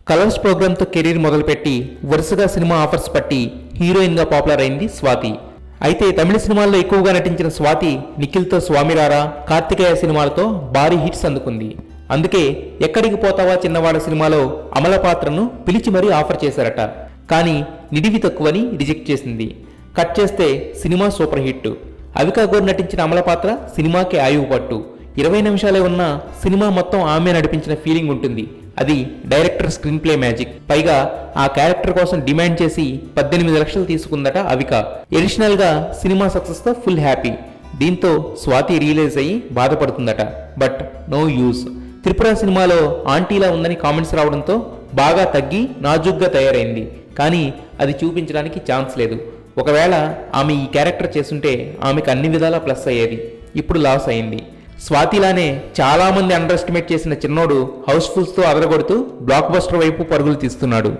Colours ప్రోగ్రామ్తో career మొదలుపెట్టి వరుసగా cinema offers పట్టి హీరోయిన్గా పాపులర్ అయింది స్వాతి. అయితే తమిళ సినిమాల్లో ఎక్కువగా నటించిన స్వాతి నిఖిల్తో స్వామిరారా, కార్తికేయ సినిమాలతో భారీ హిట్స్ అందుకుంది. అందుకే ఎక్కడికి పోతావా చిన్నవాడ సినిమాలో అమల పాత్రను పిలిచి మరీ ఆఫర్ చేశారట. కానీ నిడివి తక్కువని రిజెక్ట్ చేసింది. కట్ చేస్తే cinema super hit. Avika Gaur నటించిన అమల పాత్ర సినిమాకి ఆయువు పట్టు. 20 నిమిషాలే ఉన్న సినిమా మొత్తం ఆమె నడిపించిన ఫీలింగ్ ఉంటుంది. అది డైరెక్టర్ స్క్రీన్ ప్లే మ్యాజిక్. పైగా ఆ క్యారెక్టర్ కోసం డిమాండ్ చేసి 18 లక్షలు తీసుకుందట అవిక. ఎడిషనల్ గా సినిమా సక్సెస్ తో ఫుల్ హ్యాపీ. దీంతో స్వాతి రియలైజ్ అయ్యి బాధపడుతుందట. But no use. త్రిపుర సినిమాలో ఆంటీలా ఉందని కామెంట్స్ రావడంతో బాగా తగ్గి నాజుగ్గా తయారైంది. కానీ అది చూపించడానికి ఛాన్స్ లేదు. ఒకవేళ ఆమె ఈ క్యారెక్టర్ చేస్తుంటే ఆమెకు అన్ని విధాలా ప్లస్ అయ్యేది. ఇప్పుడు లాస్ అయింది. స్వాతిలానే చాలా మంది అండర్ ఎస్టిమేట్ చేసిన చిన్నోడు హౌస్ఫుల్స్తో అదరగొడుతూ బ్లాక్ బస్టర్ వైపు పరుగులు తీస్తున్నాడు.